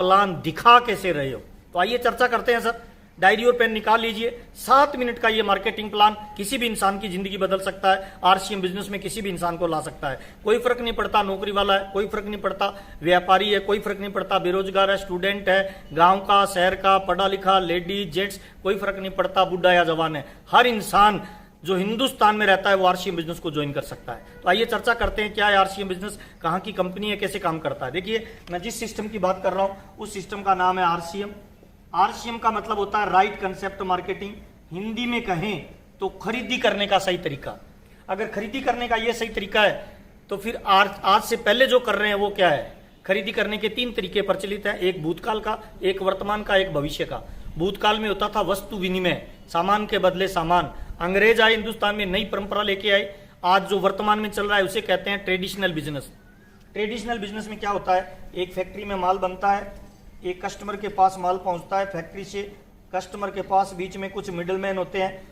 Plan दिखा कैसे रहे हो। तो आइए चर्चा करते हैं सर। डायरी और पेन निकाल लीजिए। 7 मिनट का ये मार्केटिंग प्लान किसी भी इंसान की जिंदगी बदल सकता है। आरसीएम बिजनेस में किसी भी इंसान को ला सकता है। कोई फर्क नहीं पड़ता नौकरी वाला है, कोई फर्क नहीं पड़ता व्यापारी है, कोई फर्क नहीं पड़ता बेरोजगार है, स्टूडेंट है, गांव का, शहर का, पढ़ा लिखा, लेडीज, जेंट्स, कोई फर्क नहीं पड़ता बुढ़ा या जवान है। हर इंसान जो हिंदुस्तान में रहता है वो आरसीएम बिजनेस को ज्वाइन कर सकता है। तो आइए चर्चा करते हैं क्या है आरसीएम बिजनेस, कहाँ की कंपनी है, कैसे काम करता है। देखिए मैं जिस सिस्टम की बात कर रहा हूँ उस सिस्टम का नाम है आरसीएम। आरसीएम का मतलब होता है राइट कंसेप्ट मार्केटिंग। हिंदी में कहें तो खरीदी करने का सही तरीका। अगर खरीदी करने का ये सही तरीका है तो फिर आज से पहले जो कर रहे हैं वो क्या है। खरीदी करने के 3 तरीके प्रचलित हैं, एक भूतकाल का, एक वर्तमान का, एक भविष्य का। भूतकाल में होता था वस्तु विनिमय, सामान के बदले सामान। अंग्रेज आए हिंदुस्तान में, नई परंपरा लेके आए। आज जो वर्तमान में चल रहा है उसे कहते हैं ट्रेडिशनल बिजनेस। ट्रेडिशनल बिजनेस में क्या होता है, एक फैक्ट्री में माल बनता है, एक कस्टमर के पास माल पहुंचता है, फैक्ट्री से कस्टमर के पास, बीच में कुछ मिडलमैन होते हैं।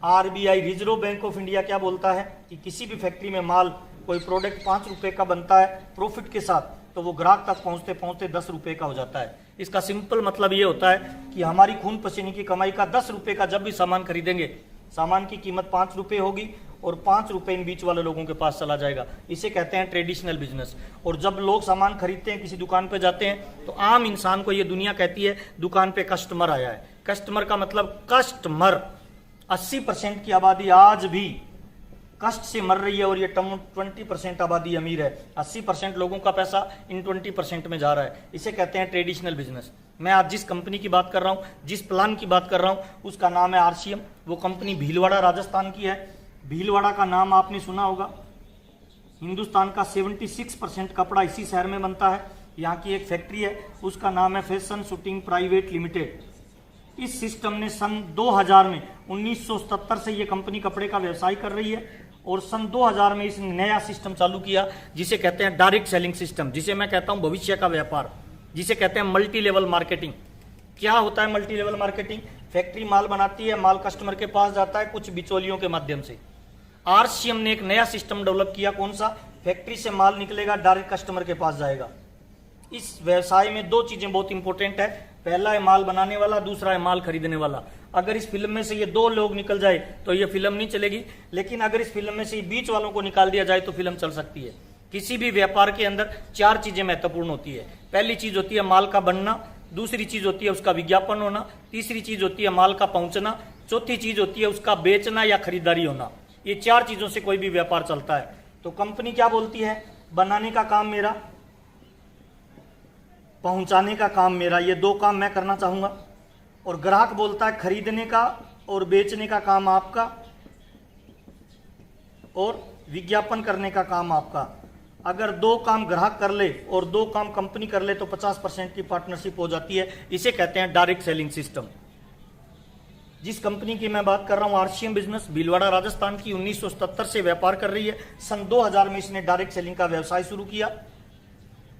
RBI reserve bank of India क्या बोलता है कि किसी भी फैक्ट्री में माल, कोई प्रोडक्ट 5 रुपए का बनता है प्रॉफिट के साथ, तो वो ग्राहक तक पहुंचते पहुंचते 10 रुपए का हो जाता है। इसका सिंपल मतलब ये होता है कि हमारी खून पसीने की कमाई का 10 रुपए का जब भी सामान खरीदेंगे, सामान की कीमत 5 रुपए होगी और 5 रुपए इन बीच वाले लोगों के पास चला जाएगा। इसे कहते हैं ट्रेडिशनल बिजनेस। और जब लोग सामान खरीदते हैं, किसी दुकान पे जाते हैं, तो आम इंसान को ये दुनिया कहती है दुकान पे कस्टमर आया है। कस्टमर का मतलब कस्टमर। 80% की आबादी आज भी कष्ट से मर रही है और ये 20% आबादी अमीर है। 80% लोगों का पैसा इन 20% में जा रहा है। इसे कहते हैं ट्रेडिशनल बिजनेस। मैं आज जिस कंपनी की बात कर रहा हूँ, जिस प्लान की बात कर रहा हूँ, उसका नाम है आरसीएम। वो कंपनी भीलवाड़ा राजस्थान की है। भीलवाड़ा का नाम आपने सुना होगा। हिंदुस्तान का 76% कपड़ा इसी शहर में बनता है। यहाँ की एक फैक्ट्री है, उसका नाम है फैशन शूटिंग प्राइवेट लिमिटेड। इस सिस्टम ने सन 2000 में 1977 से ये कंपनी कपड़े का व्यवसाय कर रही है और सन 2000 में इसने नया सिस्टम चालू किया जिसे कहते हैं डायरेक्ट सेलिंग सिस्टम, जिसे मैं कहता हूं भविष्य का व्यापार, जिसे कहते हैं मल्टी लेवल मार्केटिंग। क्या होता है मल्टी लेवल मार्केटिंग? फैक्ट्री माल बनाती है, माल कस्टमर के पास जाता है कुछ बिचौलियों के माध्यम से। आरसीएम ने एक नया सिस्टम डेवलप किया। कौन सा? फैक्ट्री से माल निकलेगा, डायरेक्ट कस्टमर के पास जाएगा। इस व्यवसाय में 2 चीजें बहुत इंपॉर्टेंट है। पहला है माल बनाने वाला, दूसरा है माल खरीदने वाला। अगर इस फिल्म में से ये 2 लोग निकल जाए तो ये फिल्म नहीं चलेगी, लेकिन अगर इस फिल्म में से बीच वालों को निकाल दिया जाए तो फिल्म चल सकती है। किसी भी व्यापार के अंदर 4 चीजें महत्वपूर्ण होती है। पहली चीज होती है माल का बनना, दूसरी चीज होती है उसका विज्ञापन होना, तीसरी चीज होती है माल का पहुंचना, चौथी चीज होती है उसका बेचना या खरीदारी होना। ये 4 चीजों से कोई भी व्यापार चलता है। तो कंपनी क्या बोलती है? बनाने का काम मेरा, पहुंचाने का काम मेरा, ये 2 काम मैं करना चाहूंगा। और ग्राहक बोलता है खरीदने का और बेचने का काम आपका और विज्ञापन करने का काम आपका। अगर 2 काम ग्राहक कर ले और 2 काम कंपनी कर ले तो 50% की पार्टनरशिप हो जाती है। इसे कहते हैं डायरेक्ट सेलिंग सिस्टम। जिस कंपनी की मैं बात कर रहा हूं आरसीएम बिजनेस, भीलवाड़ा राजस्थान की, 1977 से व्यापार कर रही है। सन 2000 में इसने डायरेक्ट सेलिंग का व्यवसाय शुरू किया।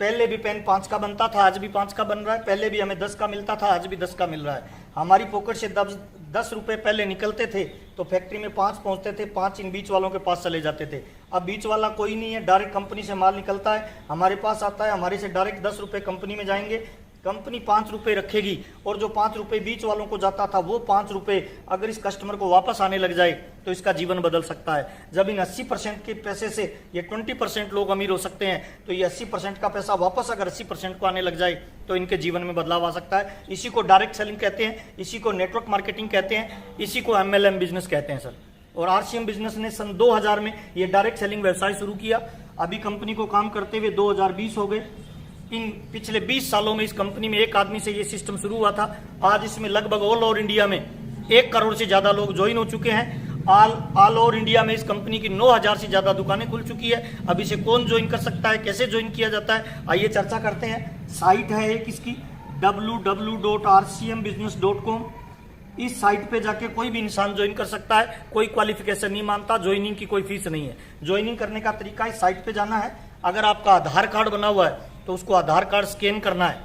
पहले भी पेन 5 का बनता था, आज भी 5 का बन रहा है। पहले भी हमें 10 का मिलता था, आज भी 10 का मिल रहा है। हमारी पॉकेट से 10 रुपए पहले निकलते थे तो फैक्ट्री में 5 पहुंचते थे, 5 इन बीच वालों के पास चले जाते थे। अब बीच वाला कोई नहीं है, डायरेक्ट कंपनी से माल निकलता है, हमारे पास आता है, हमारे से डायरेक्ट 10 रुपए कंपनी में जाएंगे। कंपनी 5 रुपए रखेगी और जो 5 रुपए बीच वालों को जाता था वो 5 रुपए अगर इस कस्टमर को वापस आने लग जाए तो इसका जीवन बदल सकता है। जब इन 80% के पैसे से ये 20% लोग अमीर हो सकते हैं, तो ये 80% का पैसा वापस अगर 80% को आने लग जाए तो इनके जीवन में बदलाव आ सकता है। इसी को डायरेक्ट सेलिंग कहते हैं, इसी को नेटवर्क मार्केटिंग कहते हैं, इसी को MLM बिजनेस कहते हैं सर। और आरसीएम बिजनेस ने सन 2000 में ये डायरेक्ट सेलिंग व्यवसाय शुरू किया। अभी कंपनी को काम करते हुए 2020 हो गए। इन पिछले 20 सालों में इस कंपनी में एक आदमी से ये सिस्टम शुरू हुआ था। आज इसमें लगभग ऑल ओवर इंडिया में 1 करोड़ से ज्यादा लोग ज्वाइन हो चुके हैं। ऑल ओवर इंडिया में इस कंपनी की 9000 से ज्यादा दुकानें खुल चुकी है। अब इसे कौन ज्वाइन कर सकता है, कैसे ज्वाइन किया जाता है, आइए चर्चा करते हैं। साइट है एक इसकी www.rcmbusiness.com। इस साइट पे जाके कोई भी इंसान ज्वाइन कर सकता है। कोई क्वालिफिकेशन नहीं मानता, ज्वाइनिंग की कोई फीस नहीं है। ज्वाइनिंग करने का तरीका इस साइट पे जाना है। अगर आपका आधार कार्ड बना हुआ है तो उसको आधार कार्ड स्कैन करना है,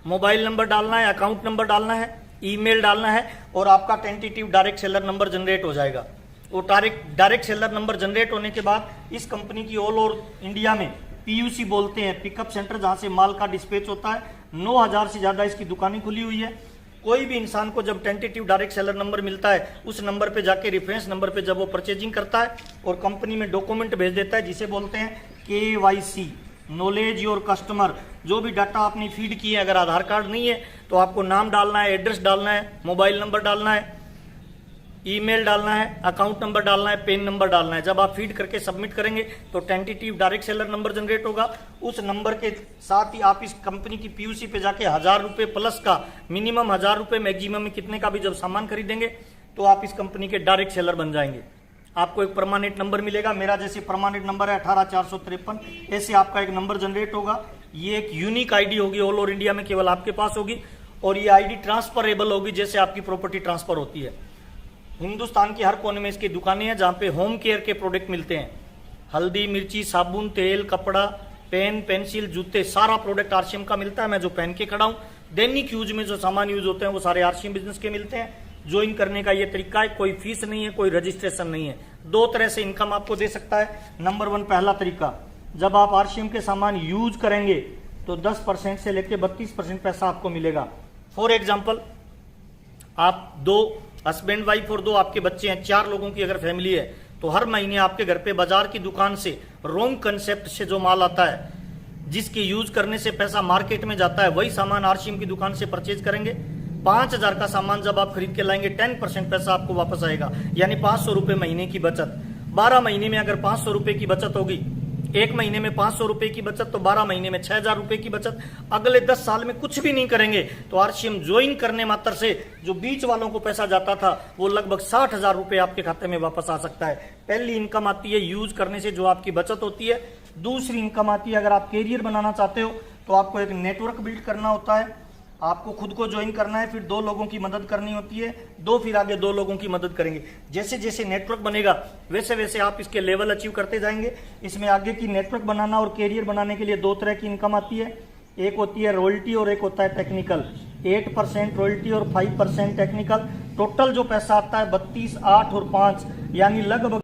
मोबाइल नंबर डालना है, अकाउंट नंबर डालना है, ईमेल डालना है और आपका tentative direct seller number generate हो जाएगा। वो डायरेक्ट सेलर नंबर जनरेट होने के बाद इस कंपनी की ऑल ओवर इंडिया में PUC बोलते हैं, पिकअप सेंटर, जहां से माल का डिस्पैच होता है, 9,000 से ज्यादा इसकी दुकानें खुली हुई है। कोई भी इंसान को जब टेंटेटिव डायरेक्ट सेलर नंबर मिलता है, उस नंबर पे जाके रेफरेंस नंबर पे जब वो परचेजिंग करता है और कंपनी में डॉक्यूमेंट भेज देता है जिसे बोलते हैं KYC, नॉलेज योर कस्टमर। जो भी डाटा आपने फीड किए, अगर आधार कार्ड नहीं है तो आपको नाम डालना है, एड्रेस डालना है, मोबाइल नंबर डालना है, ईमेल डालना है, अकाउंट नंबर डालना है, पेन नंबर डालना है। जब आप फीड करके सबमिट करेंगे तो tentative direct seller number generate होगा। उस नंबर के साथ ही आप इस कंपनी की PUC पे जाके 1,000 रुपये प्लस का, मिनिमम 1,000 रुपये, मैक्सिमम में कितने का भी जब सामान खरीदेंगे तो आप इस कंपनी के डायरेक्ट सेलर बन जाएंगे। आपको एक परमानेंट नंबर मिलेगा, मेरा जैसे परमानेंट नंबर है 18453, ऐसे आपका एक नंबर जनरेट होगा। ये एक यूनिक आईडी होगी, ऑल ओवर इंडिया में केवल आपके पास होगी और ये आईडी ट्रांसफरेबल होगी, जैसे आपकी प्रॉपर्टी ट्रांसफर होती है। हिंदुस्तान के हर कोने में इसकी दुकानें हैं जहां पे होम केयर के प्रोडक्ट मिलते हैं। हल्दी, मिर्ची, साबुन, तेल, कपड़ा, पेन, पेंसिल, जूते, सारा प्रोडक्ट आरसीएम का मिलता है। मैं जो पहन के खड़ा हूं, दैनिक यूज में जो सामान यूज होते हैं वो सारे आरसीएम बिजनेस के मिलते हैं। ज्वाइन करने का ये तरीका है, कोई फीस नहीं है, कोई रजिस्ट्रेशन नहीं है। 2 तरह से इनकम आपको दे सकता है। नंबर 1 पहला तरीका, जब आप आरसीएम के सामान यूज करेंगे तो 10% से लेकर 32% पैसा आपको मिलेगा। फॉर एग्जाम्पल, आप 2 हस्बैंड वाइफ और 2 आपके बच्चे हैं, 4 लोगों की अगर फैमिली है तो हर महीने आपके घर पे बाजार की दुकान से रॉन्ग कंसेप्ट से जो माल आता है, जिसके यूज करने से पैसा मार्केट में जाता है, वही सामान आरसीएम की दुकान से परचेज करेंगे। 5,000 का सामान जब आप खरीद के लाएंगे 10% पैसा आपको वापस आएगा, यानी 500 रुपए महीने की बचत। 12 महीने में अगर 500 रुपए की बचत होगी, 1 महीने में 500 रुपए की बचत, तो 12 महीने में 6,000 रुपए की बचत। अगले 10 साल में कुछ भी नहीं करेंगे तो आरसीएम ज्वाइन करने मात्र से जो बीच वालों को पैसा जाता था वो लगभग 60,000 रुपए आपके खाते में वापस आ सकता है। पहली इनकम आती है यूज करने से, जो आपकी बचत होती है। दूसरी इनकम आती है, अगर आप कैरियर बनाना चाहते हो तो आपको एक नेटवर्क बिल्ड करना होता है। आपको खुद को ज्वाइन करना है, फिर 2 लोगों की मदद करनी होती है, 2 फिर आगे 2 लोगों की मदद करेंगे। जैसे जैसे नेटवर्क बनेगा वैसे वैसे आप इसके लेवल अचीव करते जाएंगे। इसमें आगे की नेटवर्क बनाना और कैरियर बनाने के लिए 2 तरह की इनकम आती है। एक होती है रॉयल्टी और एक होता है टेक्निकल। 8% रॉयल्टी और 5% टेक्निकल। टोटल जो पैसा आता है 32, 8 और 5, यानी लगभग